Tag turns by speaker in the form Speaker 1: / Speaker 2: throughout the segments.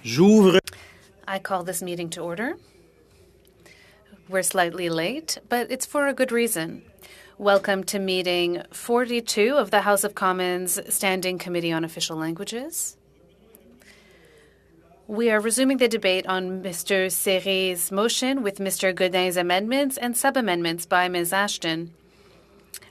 Speaker 1: J'ouvre.
Speaker 2: I call this meeting to order. We're slightly late, but it's for a good reason. Welcome to meeting 42 of the House of Commons Standing Committee on Official Languages. We are resuming the debate on Mr. Serré's motion with Mr. Godin's amendments and sub-amendments by Ms. Ashton.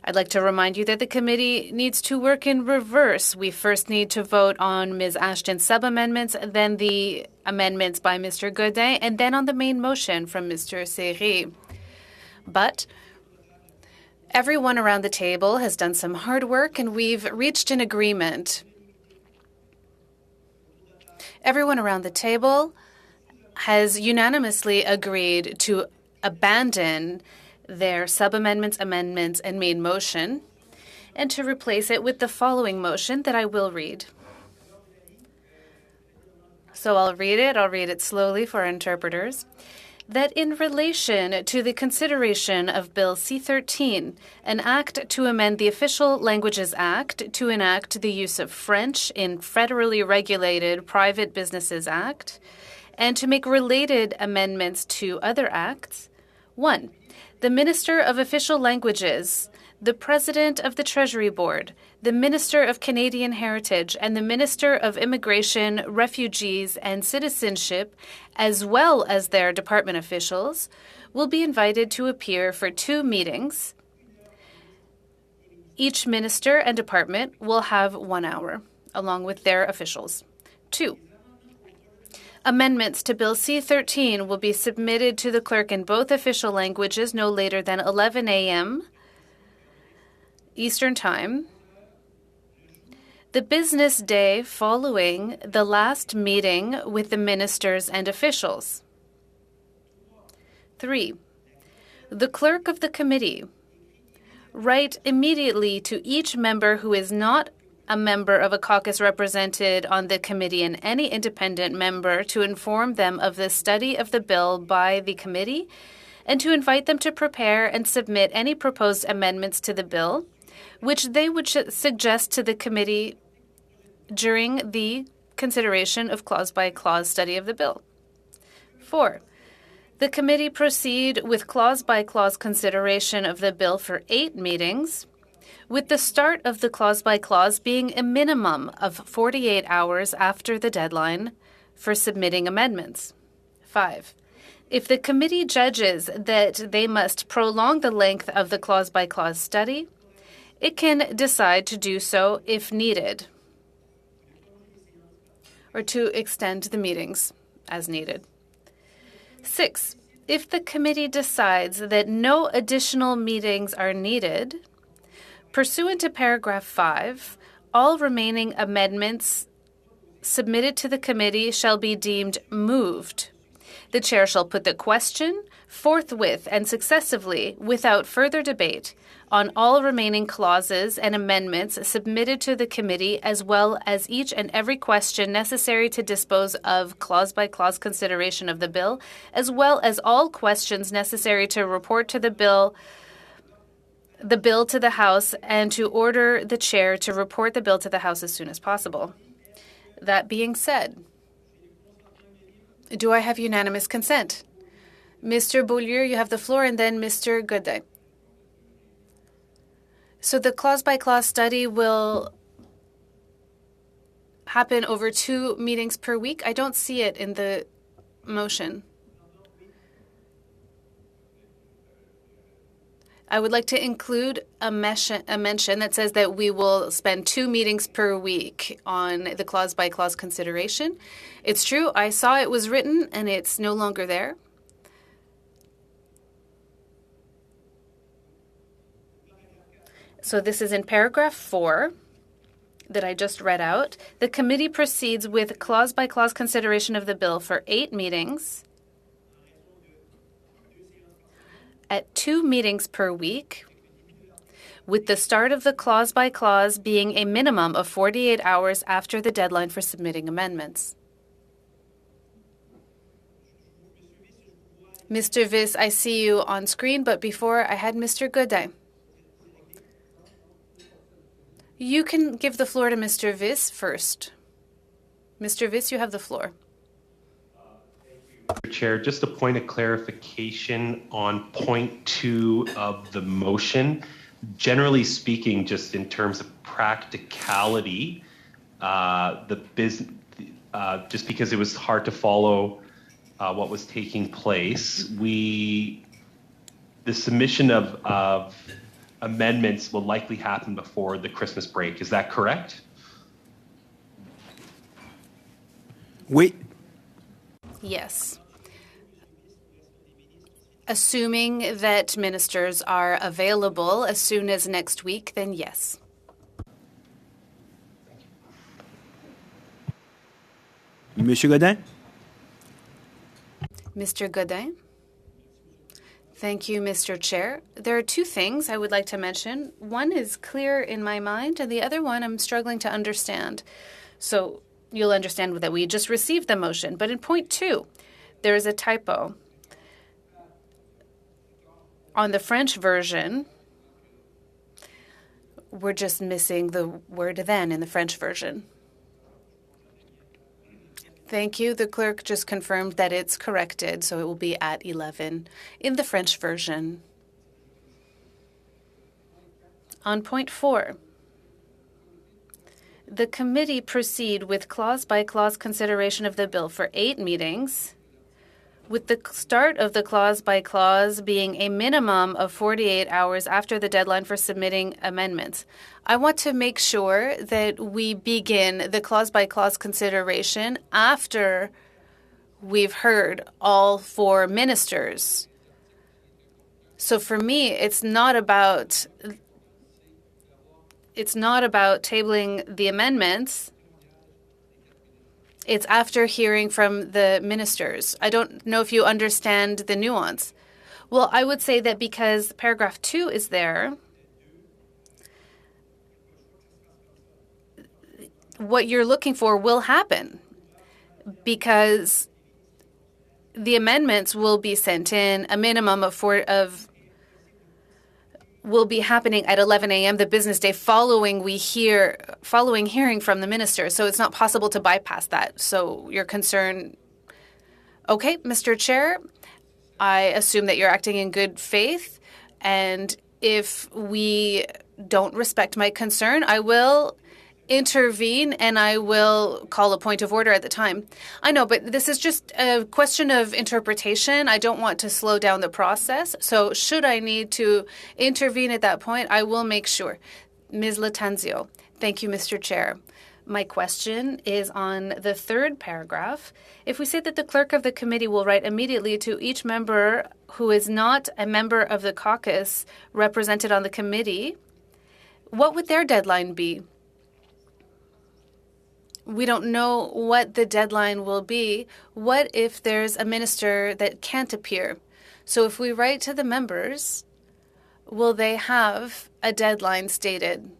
Speaker 2: I'd like to remind you that the committee needs to work in reverse. We first need to vote on Ms. Ashton's sub-amendments, then the amendments by Mr. Godin, and then on the main motion from Mr. Serré. But everyone around the table has done some hard work, and we've reached an agreement. Everyone around the table has unanimously agreed to abandon their sub-amendments, amendments, and main motion, and to replace it with the following motion that I will read. So I'll read it slowly for our interpreters. That in relation to the consideration of Bill C-13, an act to amend the Official Languages Act to enact the use of French in Federally Regulated Private Businesses Act, and to make related amendments to other acts, 1. The Minister of Official Languages, the President of the Treasury Board, the Minister of Canadian Heritage, and the Minister of Immigration, Refugees, and Citizenship, as well as their department officials, will be invited to appear for 2 meetings. Each minister and department will have 1 hour, along with their officials. 2. Amendments to Bill C-13 will be submitted to the clerk in both official languages no later than 11 a.m. Eastern Time, the business day following the last meeting with the ministers and officials. 3. The clerk of the committee write immediately to each member who is not a member of a caucus represented on the committee and any independent member to inform them of the study of the bill by the committee and to invite them to prepare and submit any proposed amendments to the bill, which they would suggest to the committee during the consideration of clause-by-clause study of the bill. 4. The committee proceed with clause-by-clause consideration of the bill for 8 meetings, with the start of the clause-by-clause being a minimum of 48 hours after the deadline for submitting amendments. 5. If the committee judges that they must prolong the length of the clause-by-clause study, it can decide to do so if needed, or to extend the meetings as needed. 6. If the committee decides that no additional meetings are needed, pursuant to paragraph 5, all remaining amendments submitted to the committee shall be deemed moved. The chair shall put the question forthwith and successively, without further debate, on all remaining clauses and amendments submitted to the committee, as well as each and every question necessary to dispose of clause-by-clause consideration of the bill, as well as all questions necessary to report to the bill to the House, and to order the chair to report the bill to the House as soon as possible. That being said, do I have unanimous consent? Mr. Beaulieu, you have the floor, and then Mr. Godin. So the clause-by-clause study will happen over 2 meetings per week. I don't see it in the motion. I would like to include a mention that says that we will spend 2 meetings per week on the clause-by-clause consideration. It's true, I saw it was written, and it's no longer there. So this is in paragraph 4 that I just read out. The committee proceeds with clause-by-clause consideration of the bill for 8 meetings at 2 meetings per week, with the start of the clause-by-clause being a minimum of 48 hours after the deadline for submitting amendments. Mr. Viss, I see you on screen, but before I had Mr. Godin. You can give the floor to Mr. Viss first. Mr. Viss, you have the floor.
Speaker 1: Chair, just a point of clarification on point 2 of the motion. Generally speaking, just in terms of practicality, just because it was hard to follow what was taking place, the submission of amendments will likely happen before the Christmas break. Is that correct?
Speaker 3: Oui.
Speaker 2: Yes. Assuming that ministers are available as soon as next week, then yes.
Speaker 3: Monsieur Godin?
Speaker 2: Mr. Godin? Thank you, Mr. Chair. There are two things I would like to mention. One is clear in my mind, and the other one I'm struggling to understand. So you'll understand that we just received the motion. But in point 2, there is a typo. On the French version, we're just missing the word then in the French version. Thank you. The clerk just confirmed that it's corrected, so it will be at 11 in the French version. On point 4, the committee proceed with clause-by-clause consideration of the bill for 8 meetings, with the start of the clause-by-clause being a minimum of 48 hours after the deadline for submitting amendments. I want to make sure that we begin the clause-by-clause consideration after we've heard all 4 ministers. So for me, it's not about tabling the amendments. It's after hearing from the ministers. I don't know if you understand the nuance. Well, I would say that because paragraph 2 is there, what you're looking for will happen because the amendments will be sent in. A minimum of will be happening at 11 a.m. the business day following hearing from the minister. So it's not possible to bypass that. So your concern, okay, Mr. Chair, I assume that you're acting in good faith. And if we don't respect my concern, I will intervene and I will call a point of order at the time. I know, but this is just a question of interpretation. I don't want to slow down the process. So should I need to intervene at that point, I will make sure. Ms. Latanzio. Thank you, Mr. Chair. My question is on the 3rd paragraph. If we say that the clerk of the committee will write immediately to each member who is not a member of the caucus represented on the committee, what would their deadline be? We don't know what the deadline will be. What if there's a minister that can't appear? So if we write to the members, will they have a deadline stated?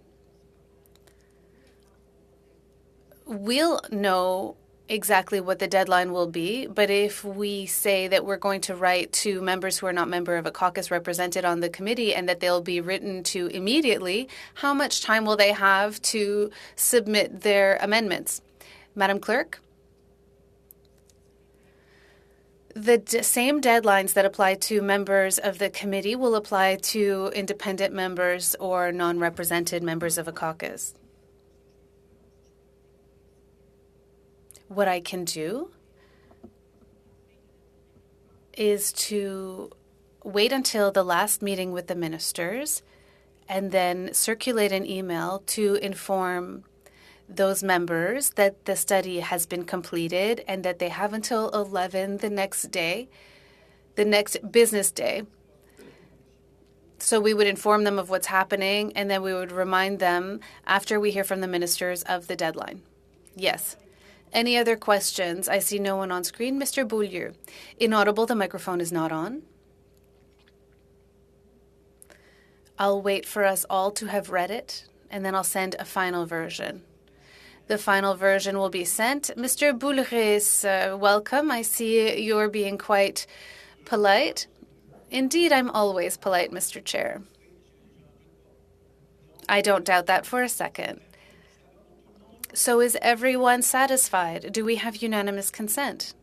Speaker 2: We'll know exactly what the deadline will be, but if we say that we're going to write to members who are not member of a caucus represented on the committee and that they'll be written to immediately, how much time will they have to submit their amendments? Madam Clerk? The same deadlines that apply to members of the committee will apply to independent members or non-represented members of a caucus. What I can do is to wait until the last meeting with the ministers and then circulate an email to inform those members that the study has been completed and that they have until 11 the next day, the next business day. So we would inform them of what's happening and then we would remind them after we hear from the ministers of the deadline. Yes. Any other questions? I see no one on screen. Mr. Beaulieu. Inaudible, the microphone is not on. I'll wait for us all to have read it, and then I'll send a final version. The final version will be sent. Mr. Boulris, welcome. I see you're being quite polite. Indeed, I'm always polite, Mr. Chair. I don't doubt that for a second. So is everyone satisfied? Do we have unanimous consent?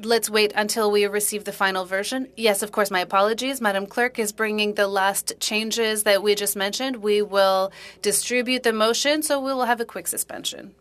Speaker 2: let's wait until we receive the final version. Yes, of course, my apologies. Madam Clerk is bringing the last changes that we just mentioned. We will distribute the motion, so we will have a quick suspension.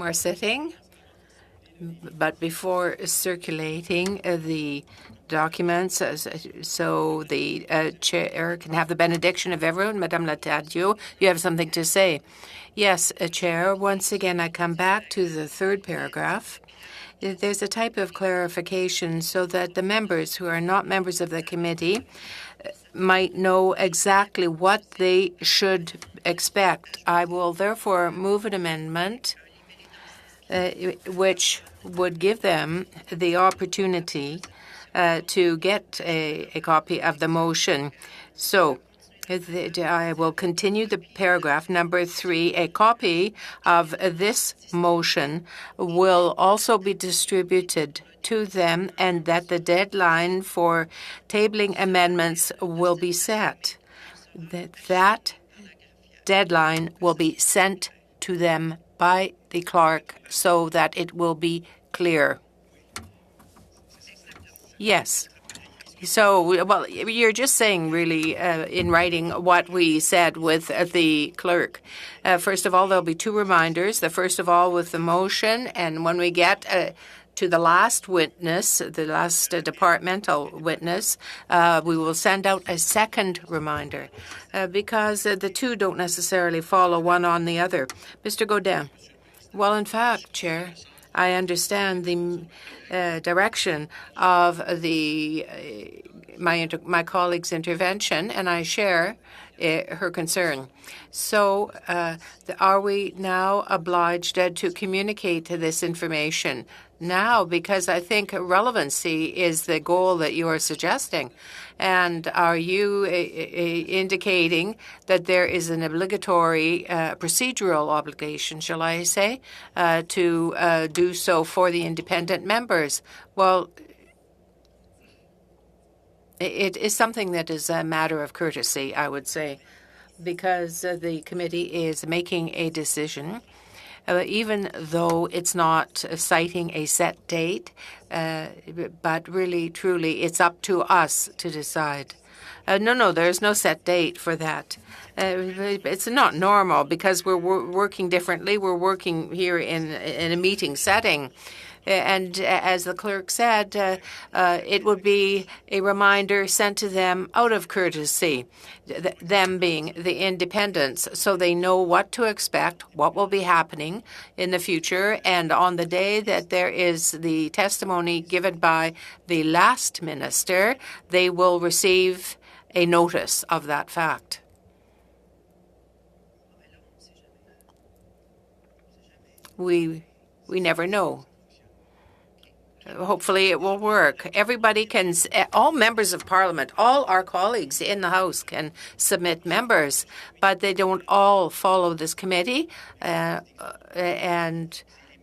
Speaker 4: more sitting. But before circulating the documents, so the chair can have the benediction of everyone. Madame Latadio, you have something to say. Yes, Chair. Once again, I come back to the third paragraph. There's a type of clarification so that the members who are not members of the committee might know exactly what they should expect. I will therefore move an amendment which would give them the opportunity to get a copy of the motion. So I will continue the paragraph number 3. A copy of this motion will also be distributed to them, and that the deadline for tabling amendments will be set. That deadline will be sent to them by the clerk so that it will be clear. Yes. So, well, you're just saying really in writing what we said with the clerk. First of all, there'll be 2 reminders. The first of all with the motion, and when we get to the last witness, the last departmental witness, we will send out a second reminder because the 2 don't necessarily follow one on the other. Mr. Gaudin. Well, in fact, Chair, I understand the direction of my colleague's intervention, and I share her concern. So are we now obliged to communicate this information now? Because I think relevancy is the goal that you are suggesting. And are you indicating that there is an obligatory procedural obligation, shall I say, to do so for the independent members? Well, it is something that is a matter of courtesy, I would say, because the committee is making a decision, even though it's not citing a set date, but really, truly, it's up to us to decide. No, there's no set date for that. It's not normal because we're working differently. We're working here in a meeting setting. And as the clerk said, it would be a reminder sent to them out of courtesy, them being the independents, so they know what to expect, what will be happening in the future. And on the day that there is the testimony given by the last minister, they will receive a notice of that fact. We never know. Hopefully it will work. Everybody can, all members of Parliament, all our colleagues in the House can submit members, but they don't all follow this committee, and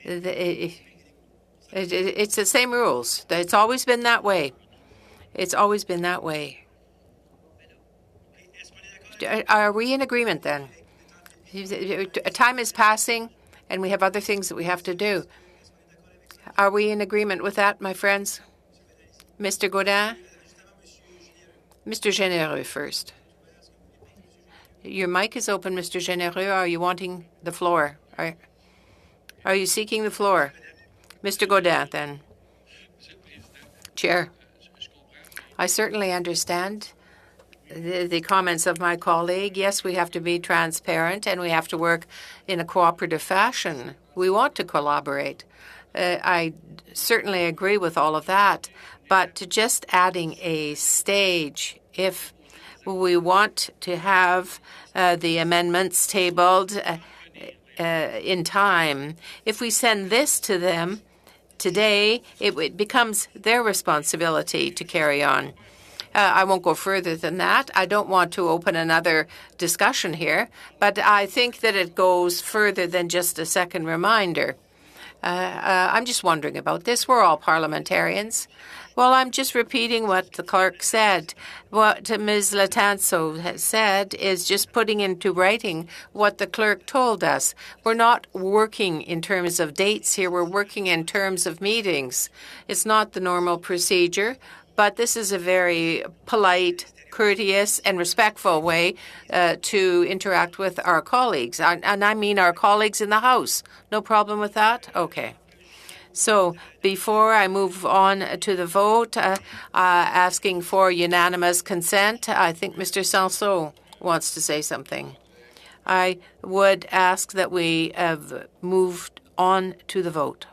Speaker 4: it's the same rules. It's always been that way. It's always been that way. Are we in agreement then? Time is passing, and we have other things that we have to do. Are we in agreement with that, my friends? Mr. Gaudin? Mr. Généreux first. Your mic is open, Mr. Généreux. Are you wanting the floor? Are you seeking the floor? Mr. Gaudin, then. Chair, I certainly understand the comments of my colleague. Yes, we have to be transparent and we have to work in a cooperative fashion. We want to collaborate. I certainly agree with all of that, but just adding a stage, if we want to have the amendments tabled in time, if we send this to them today, it becomes their responsibility to carry on. I won't go further than that. I don't want to open another discussion here, but I think that it goes further than just a second reminder. I'm just wondering about this. We're all parliamentarians. Well, I'm just repeating what the clerk said. What Ms. Latanso has said is just putting into writing what the clerk told us. We're not working in terms of dates here. We're working in terms of meetings. It's not the normal procedure, but this is a very polite courteous and respectful way to interact with our colleagues. And I mean our colleagues in the House. No problem with that? Okay. So before I move on to the vote, asking for unanimous consent, I think Mr. Sanson wants to say something. I would ask that we have moved on to the vote,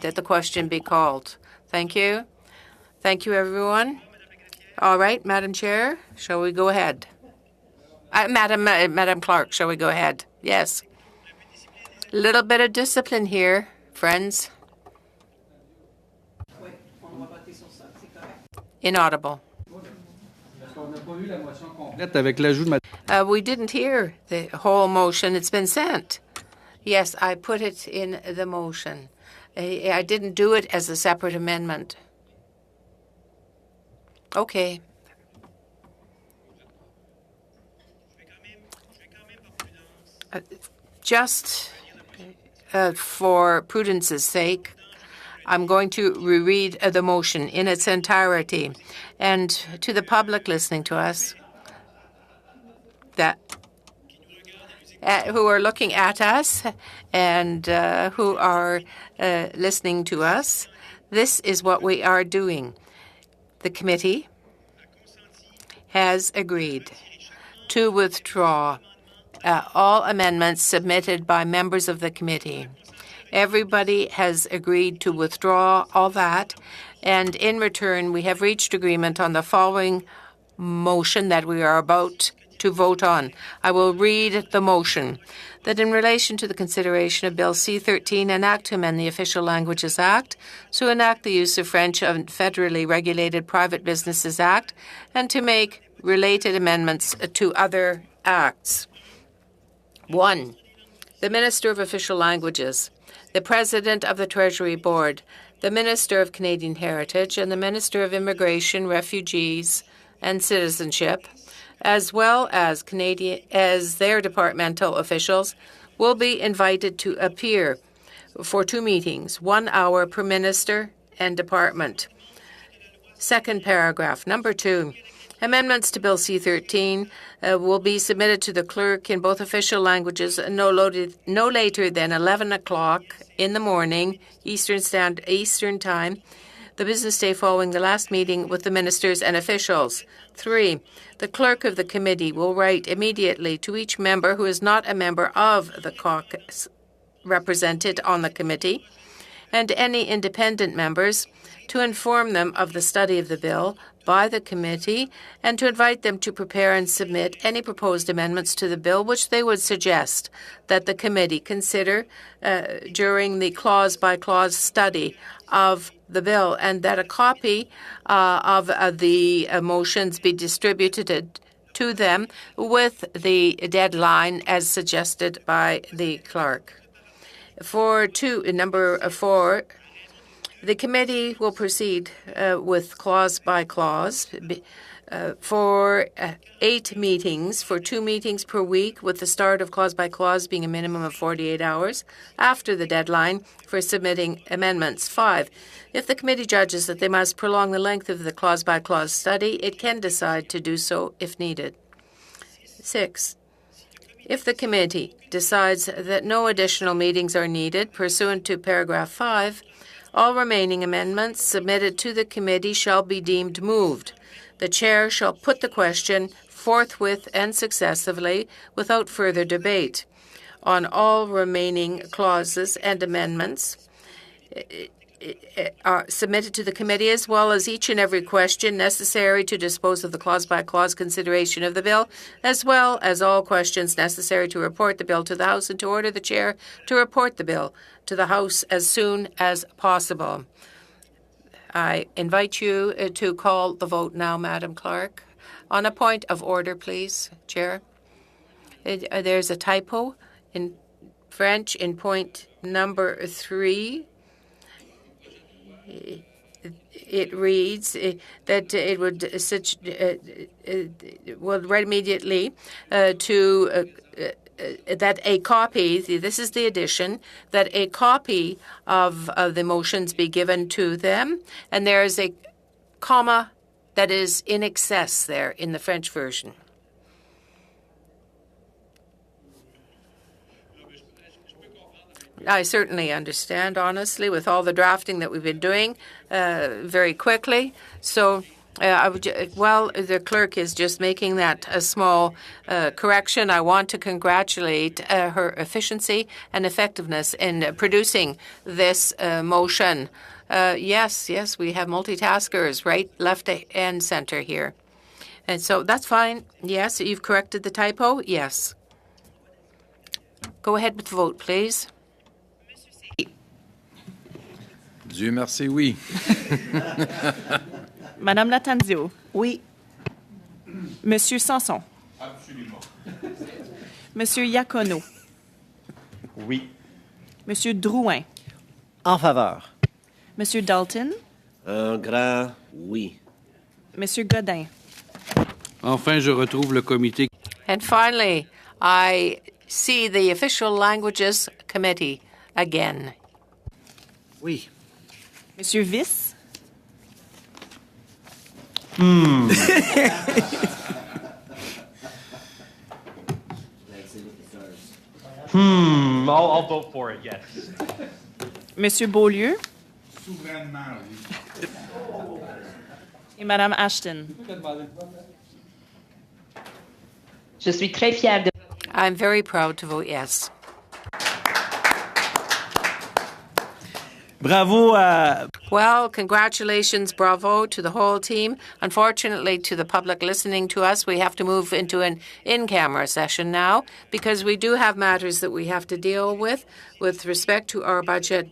Speaker 4: that the question be called. Thank you. Thank you, everyone. All right, Madam Chair, shall we go ahead? Madam Clerk, shall we go ahead? Yes. A little bit of discipline here, friends. Inaudible. We didn't hear the whole motion. It's been sent. Yes, I put it in the motion. I didn't do it as a separate amendment. Okay. Just for prudence's sake, I'm going to reread the motion in its entirety. And to the public listening to us, that who are looking at us and who are listening to us, this is what we are doing. The committee has agreed to withdraw all amendments submitted by members of the committee. Everybody has agreed to withdraw all that, and in return, we have reached agreement on the following motion that we are about to vote on. I will read the motion. That in relation to the consideration of Bill C-13, an act to amend the Official Languages Act, to enact the use of French of Federally Regulated Private Businesses Act, and to make related amendments to other acts. 1. The Minister of Official Languages, the President of the Treasury Board, the Minister of Canadian Heritage, and the Minister of Immigration, Refugees, and Citizenship, as well as their departmental officials, will be invited to appear for 2 meetings, 1 hour per minister and department. Second paragraph. Number 2. Amendments to Bill C-13 will be submitted to the clerk in both official languages no later than 11 o'clock in the morning, Eastern Time, the business day following the last meeting with the ministers and officials. 3. The clerk of the committee will write immediately to each member who is not a member of the caucus represented on the committee and any independent members to inform them of the study of the bill by the committee and to invite them to prepare and submit any proposed amendments to the bill which they would suggest that the committee consider during the clause-by-clause study of the bill, and that a copy of the motions be distributed to them with the deadline as suggested by the clerk. Number 4, the committee will proceed with clause by clause for 8 meetings, for 2 meetings per week, with the start of clause by clause being a minimum of 48 hours after the deadline for submitting amendments. 5. If the committee judges that they must prolong the length of the clause by clause study, it can decide to do so if needed. 6. If the committee decides that no additional meetings are needed pursuant to paragraph 5, all remaining amendments submitted to the committee shall be deemed moved. The chair shall put the question forthwith and successively without further debate on all remaining clauses and amendments are submitted to the committee, as well as each and every question necessary to dispose of the clause-by-clause consideration of the bill, as well as all questions necessary to report the bill to the House and to order the chair to report the bill to the House as soon as possible. I invite you to call the vote now, Madam Clerk. On a point of order, please, Chair. There's a typo in French in point number 3. It reads that it would write immediately to that a copy, this is the addition, that a copy of the motions be given to them, and there is a comma that is in excess there in the French version. I certainly understand, honestly, with all the drafting that we've been doing very quickly. So, the clerk is just making that a small correction. I want to congratulate her efficiency and effectiveness in producing this motion. Yes, we have multitaskers, right, left, and center here. And so that's fine. Yes, you've corrected the typo? Yes. Go ahead with the vote, please.
Speaker 5: Dieu merci, oui.
Speaker 6: Madame Latanzio.
Speaker 7: Oui.
Speaker 6: Monsieur Sanson.
Speaker 1: Absolument.
Speaker 6: Monsieur Iacono.
Speaker 1: Oui.
Speaker 6: Monsieur Drouin.
Speaker 7: En faveur.
Speaker 6: Monsieur Dalton.
Speaker 8: Un grand oui.
Speaker 6: Monsieur Godin.
Speaker 9: Enfin, je retrouve le comité.
Speaker 4: And finally, I see the Official Languages Committee again.
Speaker 7: Oui.
Speaker 6: Monsieur Viss.
Speaker 1: I'll vote for it, yes.
Speaker 6: Monsieur Beaulieu. Et Madame Ashton.
Speaker 10: Je suis très fière de...
Speaker 4: I'm very proud to vote yes.
Speaker 3: Bravo à...
Speaker 4: Well, congratulations, bravo to the whole team. Unfortunately, to the public listening to us, we have to move into an in-camera session now because we do have matters that we have to deal with respect to our budget.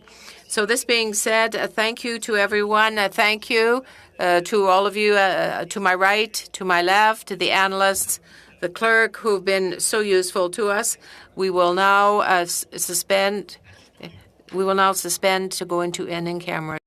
Speaker 4: So this being said, thank you to everyone. Thank you to all of you to my right, to my left, to the analysts, the clerk who've been so useful to us. We will now suspend to go into an in-camera